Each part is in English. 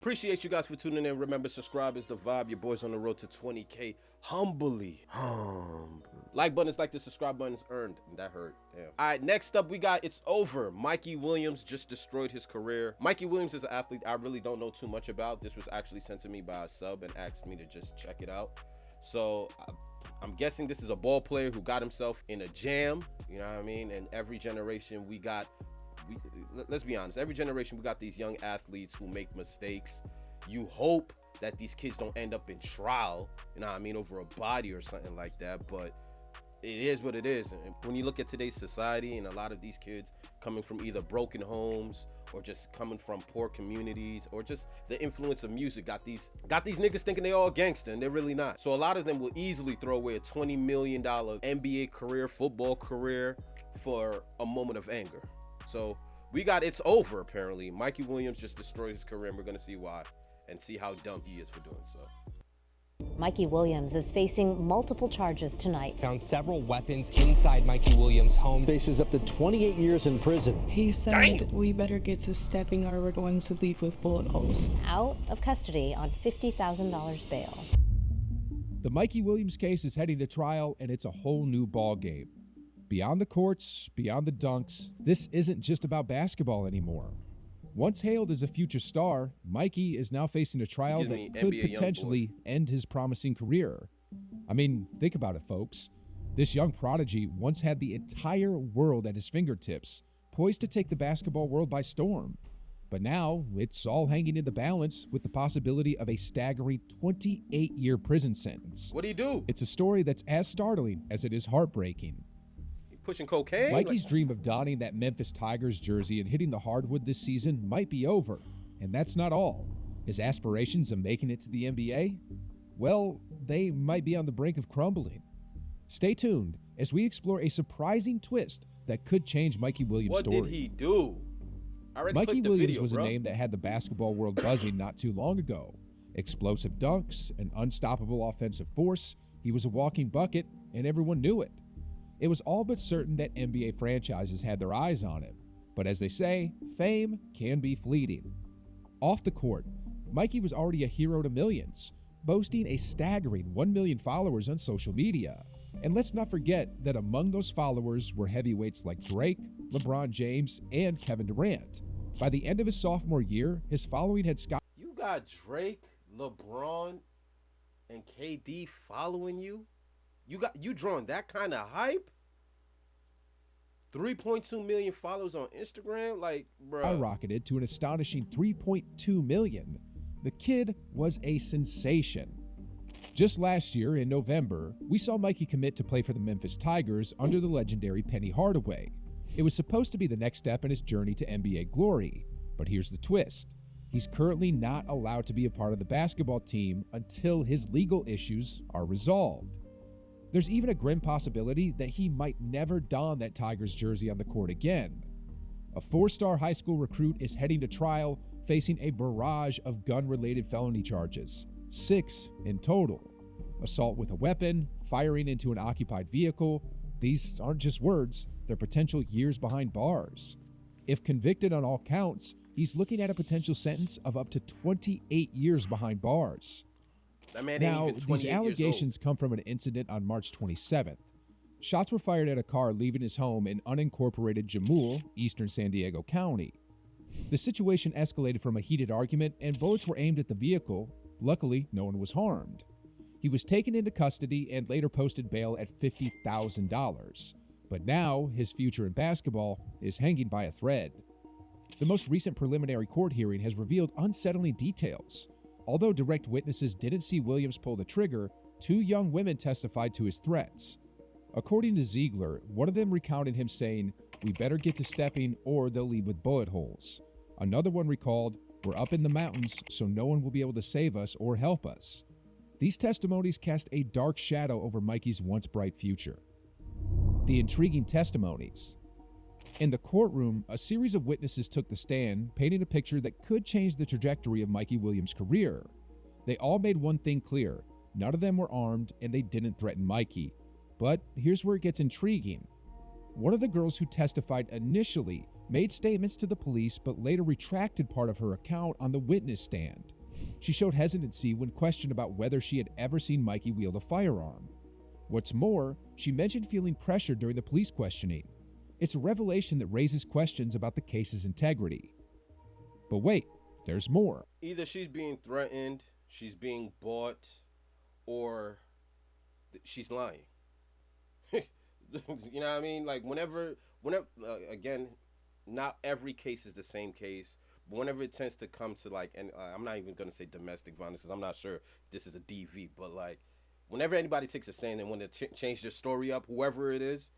Appreciate you guys for tuning in. Remember, subscribe is the vibe. Your boy's on the road to 20K. Humbly. Like button is like the subscribe button is earned. And that hurt. Damn. All right, next up we got It's Over. Mikey Williams just destroyed his career. Mikey Williams is an athlete I really don't know too much about. This was actually sent to me by a sub and asked me to just check it out. So I'm guessing this is a ball player who got himself in a jam. You know what I mean? And every generation let's be honest, every generation we got these young athletes who make mistakes. You hope that these kids don't end up in trial, you know what I mean, over a body or something like that, but it is what it is. And when you look at today's society and a lot of these kids coming from either broken homes or just coming from poor communities, or just the influence of music got these niggas thinking they all gangster, and they're really not. So a lot of them will easily throw away a $20 million NBA career, football career for a moment of anger. So we got It's Over, apparently. Mikey Williams just destroyed his career, and we're going to see why and see how dumb he is for doing so. Mikey Williams is facing multiple charges tonight. Found several weapons inside Mikey Williams' home. Faces up to 28 years in prison. He said, we better get to stepping or we're going to leave with bullet holes. Out of custody on $50,000 bail. The Mikey Williams case is heading to trial, and it's a whole new ball game. Beyond the courts, beyond the dunks, this isn't just about basketball anymore. Once hailed as a future star, Mikey is now facing a trial that could potentially end his promising career. I mean, think about it, folks. This young prodigy once had the entire world at his fingertips, poised to take the basketball world by storm. But now, it's all hanging in the balance with the possibility of a staggering 28-year prison sentence. What'd he do? It's a story that's as startling as it is heartbreaking. Pushing cocaine? Mikey's dream of donning that Memphis Tigers jersey and hitting the hardwood this season might be over. And that's not all. His aspirations of making it to the NBA? Well, they might be on the brink of crumbling. Stay tuned as we explore a surprising twist that could change Mikey Williams' story. What did he do? Mikey Williams was a name that had the basketball world buzzing not too long ago. Explosive dunks, an unstoppable offensive force, he was a walking bucket, and everyone knew it. It was all but certain that NBA franchises had their eyes on him. But as they say, fame can be fleeting. Off the court, Mikey was already a hero to millions, boasting a staggering 1 million followers on social media. And let's not forget that among those followers were heavyweights like Drake, LeBron James, and Kevin Durant. By the end of his sophomore year, his following had skyrocketed. You got Drake, LeBron, and KD following you? You drawing that kind of hype? 3.2 million followers on Instagram? Like, bro. Skyrocketed to an astonishing 3.2 million. The kid was a sensation. Just last year, in November, we saw Mikey commit to play for the Memphis Tigers under the legendary Penny Hardaway. It was supposed to be the next step in his journey to NBA glory. But here's the twist. He's currently not allowed to be a part of the basketball team until his legal issues are resolved. There's even a grim possibility that he might never don that Tigers jersey on the court again. A 4-star high school recruit is heading to trial, facing a barrage of gun-related felony charges, 6 in total. Assault with a weapon, firing into an occupied vehicle. These aren't just words, they're potential years behind bars. If convicted on all counts, he's looking at a potential sentence of up to 28 years behind bars. That man Now, ain't even 28 these allegations come from an incident on March 27th. Shots were fired at a car leaving his home in unincorporated Jamul, eastern San Diego County. The situation escalated from a heated argument and bullets were aimed at the vehicle. Luckily, no one was harmed. He was taken into custody and later posted bail at $50,000. But now, his future in basketball is hanging by a thread. The most recent preliminary court hearing has revealed unsettling details. Although direct witnesses didn't see Williams pull the trigger, 2 young women testified to his threats. According to Ziegler, one of them recounted him saying, "We better get to stepping or they'll leave with bullet holes." Another one recalled, "We're up in the mountains, so no one will be able to save us or help us." These testimonies cast a dark shadow over Mikey's once bright future. The intriguing testimonies. In the courtroom, a series of witnesses took the stand, painting a picture that could change the trajectory of Mikey Williams' career. They all made one thing clear: none of them were armed and they didn't threaten Mikey. But here's where it gets intriguing. One of the girls who testified initially made statements to the police but later retracted part of her account on the witness stand. She showed hesitancy when questioned about whether she had ever seen Mikey wield a firearm. What's more, she mentioned feeling pressure during the police questioning. It's a revelation that raises questions about the case's integrity. But wait, there's more. Either she's being threatened, she's being bought, or she's lying. You know what I mean? Like whenever again, not every case is the same case, but whenever it tends to come to like, and I'm not even gonna say domestic violence because I'm not sure if this is a DV, but like whenever anybody takes a stand and want to change their story up, whoever it is,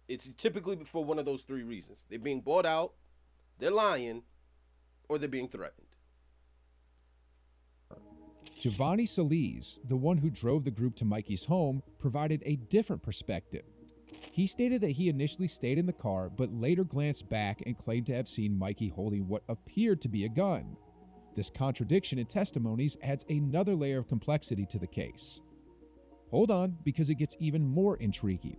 it's typically for one of those three reasons: they're being bought out, they're lying, or they're being threatened. Giovanni Solis, the one who drove the group to Mikey's home, provided a different perspective. He stated that he initially stayed in the car, but later glanced back and claimed to have seen Mikey holding what appeared to be a gun. This contradiction in testimonies adds another layer of complexity to the case. Hold on, because it gets even more intriguing.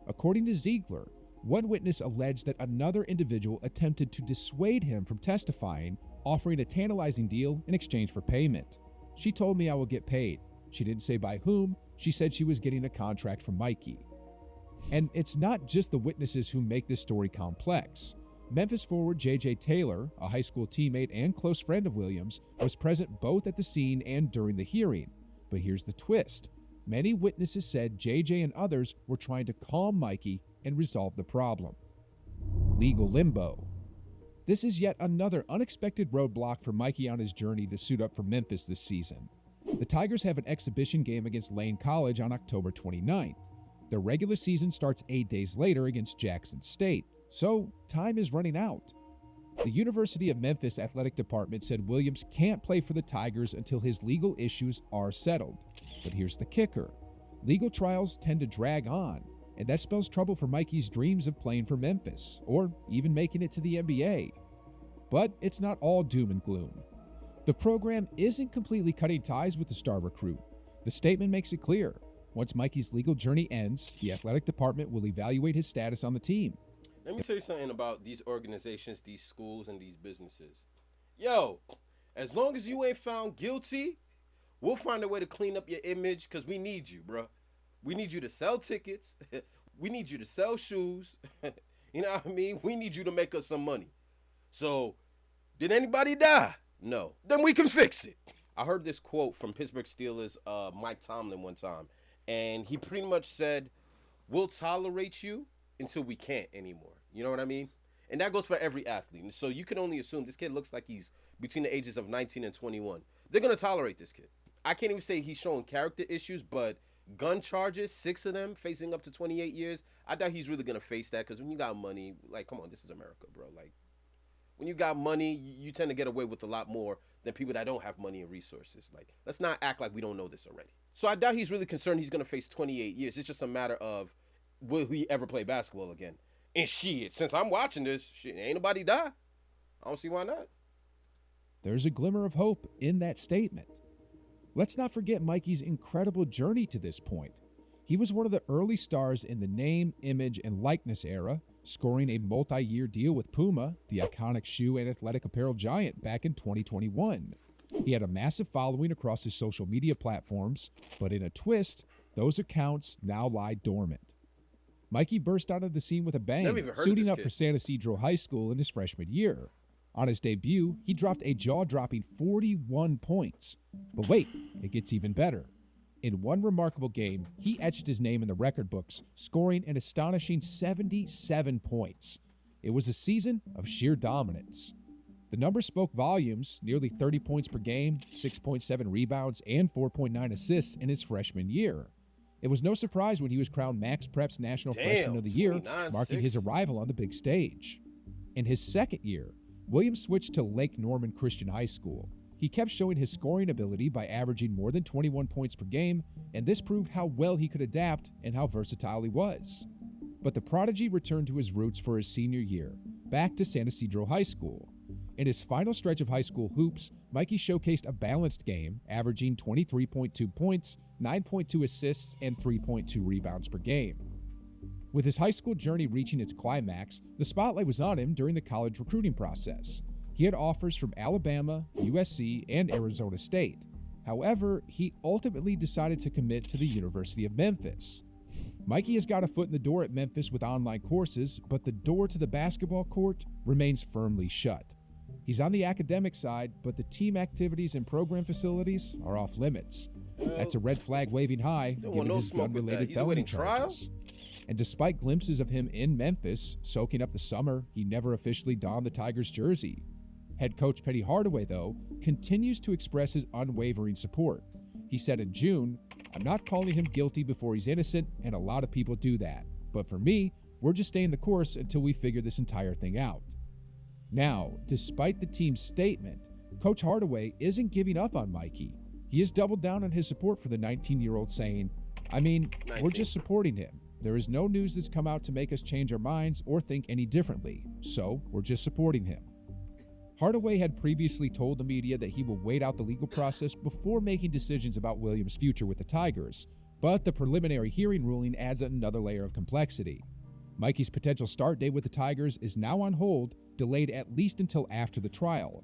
According to Ziegler, one witness alleged that another individual attempted to dissuade him from testifying, offering a tantalizing deal in exchange for payment. She told me I will get paid. She didn't say by whom. She said she was getting a contract from Mikey. And it's not just the witnesses who make this story complex. Memphis forward J.J. Taylor, a high school teammate and close friend of Williams, was present both at the scene and during the hearing. But here's the twist. Many witnesses said J.J. and others were trying to calm Mikey and resolve the problem. Legal limbo. This is yet another unexpected roadblock for Mikey on his journey to suit up for Memphis this season. The Tigers have an exhibition game against Lane College on October 29th. Their regular season starts 8 days later against Jackson State, so time is running out. The University of Memphis Athletic Department said Williams can't play for the Tigers until his legal issues are settled. But here's the kicker. Legal trials tend to drag on, and that spells trouble for Mikey's dreams of playing for Memphis, or even making it to the NBA. But it's not all doom and gloom. The program isn't completely cutting ties with the star recruit. The statement makes it clear. Once Mikey's legal journey ends, the athletic department will evaluate his status on the team. Let me tell you something about these organizations, these schools, and these businesses. Yo, as long as you ain't found guilty, we'll find a way to clean up your image because we need you, bro. We need you to sell tickets. We need you to sell shoes. You know what I mean? We need you to make us some money. So, did anybody die? No. Then we can fix it. I heard this quote from Pittsburgh Steelers Mike Tomlin one time, and he pretty much said, we'll tolerate you until we can't anymore. You know what I mean? And that goes for every athlete. And so you can only assume this kid looks like he's between the ages of 19 and 21. They're going to tolerate this kid. I can't even say he's showing character issues, but gun charges, 6 of them, facing up to 28 years, I doubt he's really going to face that because when you got money, like, come on, this is America, bro. Like, when you got money, you tend to get away with a lot more than people that don't have money and resources. Like, let's not act like we don't know this already. So I doubt he's really concerned he's going to face 28 years. It's just a matter of, will he ever play basketball again? And shit, since I'm watching this, shit, ain't nobody die. I don't see why not. There's a glimmer of hope in that statement. Let's not forget Mikey's incredible journey to this point. He was one of the early stars in the name, image, and likeness era, scoring a multi-year deal with Puma, the iconic shoe and athletic apparel giant, back in 2021. He had a massive following across his social media platforms, but in a twist, those accounts now lie dormant. Mikey burst out of the scene with a bang, suiting up for San Ysidro High School in his freshman year. On his debut, he dropped a jaw-dropping 41 points. But wait, it gets even better. In one remarkable game, he etched his name in the record books, scoring an astonishing 77 points. It was a season of sheer dominance. The numbers spoke volumes, nearly 30 points per game, 6.7 rebounds, and 4.9 assists in his freshman year. It was no surprise when he was crowned Max Prep's National Freshman of the Year, marking his arrival on the big stage. In his second year, Williams switched to Lake Norman Christian High School. He kept showing his scoring ability by averaging more than 21 points per game, and this proved how well he could adapt and how versatile he was. But the prodigy returned to his roots for his senior year, back to San Ysidro High School. In his final stretch of high school hoops, Mikey showcased a balanced game, averaging 23.2 points, 9.2 assists, and 3.2 rebounds per game. With his high school journey reaching its climax, the spotlight was on him during the college recruiting process. He had offers from Alabama, USC, and Arizona State. However, he ultimately decided to commit to the University of Memphis. Mikey has got a foot in the door at Memphis with online courses, but the door to the basketball court remains firmly shut. He's on the academic side, but the team activities and program facilities are off limits. That's a red flag waving high, given his gun-related felony charges. And despite glimpses of him in Memphis, soaking up the summer, he never officially donned the Tigers jersey. Head coach Penny Hardaway, though, continues to express his unwavering support. He said in June, "I'm not calling him guilty before he's innocent, and a lot of people do that. But for me, we're just staying the course until we figure this entire thing out." Now, despite the team's statement, Coach Hardaway isn't giving up on Mikey. He has doubled down on his support for the 19-year-old, saying, we're just supporting him. There is no news that's come out to make us change our minds or think any differently, so we're just supporting him. Hardaway had previously told the media that he will wait out the legal process before making decisions about Williams' future with the Tigers, but the preliminary hearing ruling adds another layer of complexity. Mikey's potential start date with the Tigers is now on hold, delayed at least until after the trial.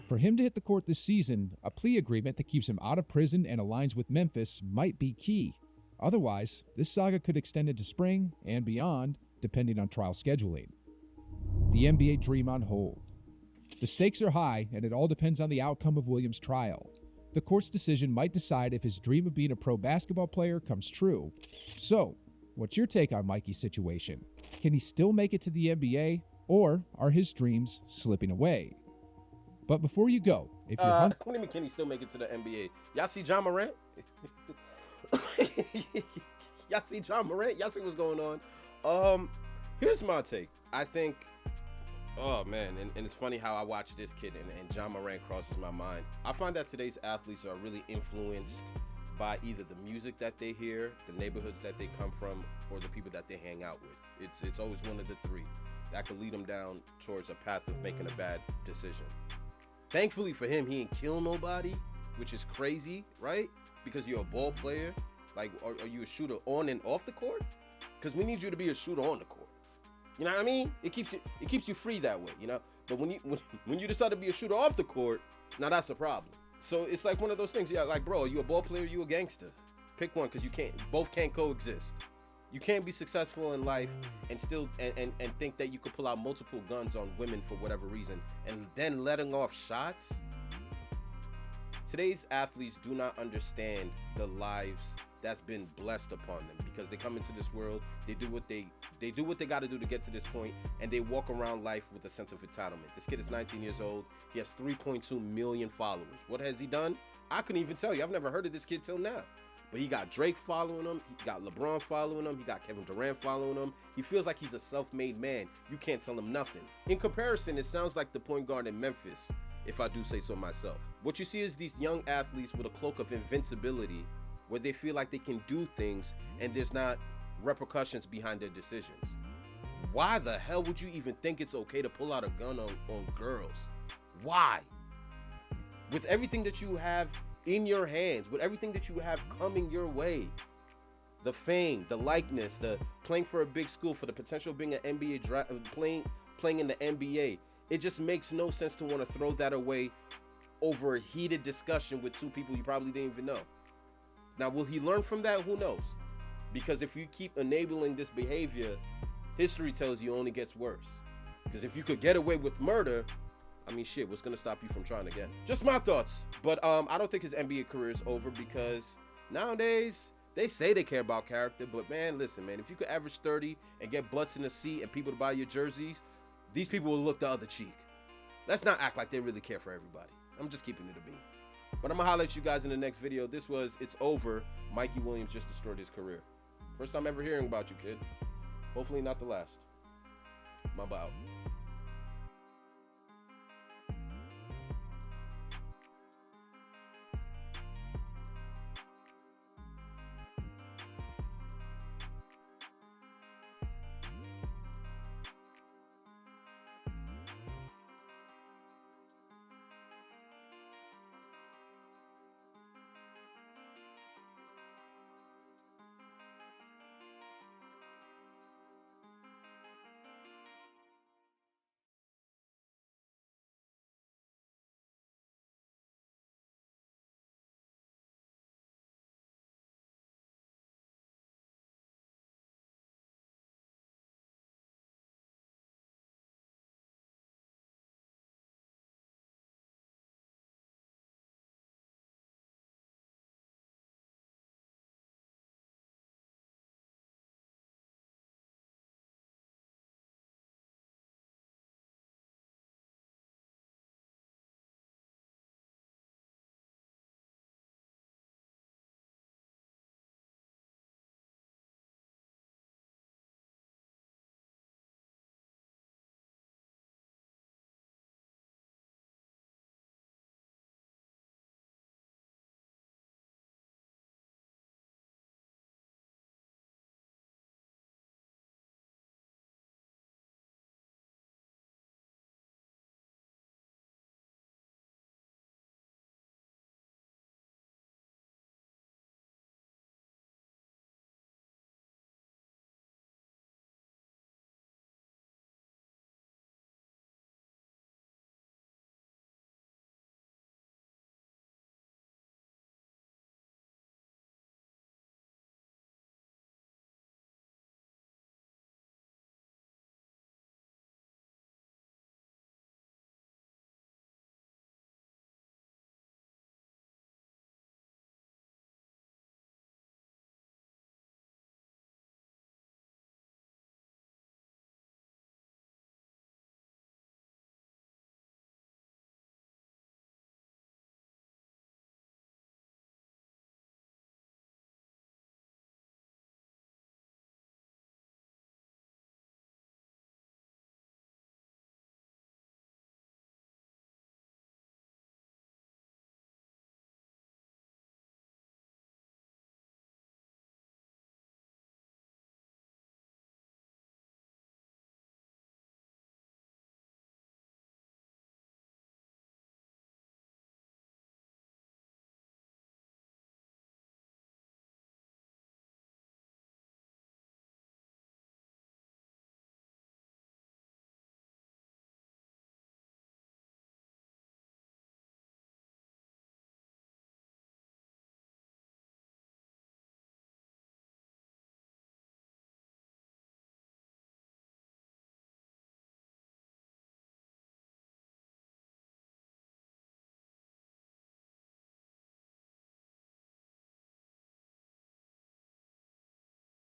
For him to hit the court this season, a plea agreement that keeps him out of prison and aligns with Memphis might be key. Otherwise, this saga could extend into spring and beyond, depending on trial scheduling. The NBA dream on hold. The stakes are high, and it all depends on the outcome of Williams' trial. The court's decision might decide if his dream of being a pro basketball player comes true. So, what's your take on Mikey's situation? Can he still make it to the NBA, or are his dreams slipping away? But before you go, if you're what do you mean, can he still make it to the NBA? Y'all see John Morant? Y'all see John Morant? Y'all see what's going on? Here's my take. I think, oh man, and it's funny how I watch this kid and John Morant crosses my mind. I find that today's athletes are really influenced by either the music that they hear, the neighborhoods that they come from, or the people that they hang out with. It's always one of the three that could lead them down towards a path of making a bad decision. Thankfully for him, he didn't kill nobody, which is crazy, right? Because you're a ball player. Like, are you a shooter on and off the court? Because we need you to be a shooter on the court. You know what I mean? It keeps you free that way, you know? But when you decide to be a shooter off the court, now that's a problem. So it's like one of those things. Yeah, like, bro, are you a ball player or you a gangster? Pick one, because both can't coexist. You can't be successful in life and still and think that you could pull out multiple guns on women for whatever reason and then letting off shots. Today's athletes do not understand the lives that's been blessed upon them, because they come into this world, they do what they got to do to get to this point, and they walk around life with a sense of entitlement. This kid is 19 years old. He has 3.2 million followers. What has he done? I couldn't even tell you. I've never heard of this kid till now. But he got Drake following him. He got LeBron following him. He got Kevin Durant following him. He feels like he's a self-made man. You can't tell him nothing. In comparison, it sounds like the point guard in Memphis, if I do say so myself. What you see is these young athletes with a cloak of invincibility, where they feel like they can do things and there's not repercussions behind their decisions. Why the hell would you even think it's okay to pull out a gun on girls? Why? With everything that you have in your hands, with everything that you have coming your way, the fame, the likeness, the playing for a big school, for the potential of being an NBA playing in the NBA, it just makes no sense to want to throw that away over a heated discussion with two people you probably didn't even know. Now, will he learn from that? Who knows? Because if you keep enabling this behavior, history tells you it only gets worse. Because if you could get away with murder, I mean, shit, what's going to stop you from trying again? Just my thoughts. But I don't think his NBA career is over, because nowadays, they say they care about character. But, man, listen, man, if you could average 30 and get butts in the seat and people to buy your jerseys, these people will look the other cheek. Let's not act like they really care for everybody. I'm just keeping it a bean. But I'm going to holler at you guys in the next video. This was It's Over. Mikey Williams just destroyed his career. First time ever hearing about you, kid. Hopefully not the last. Mamba out.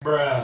Bruh.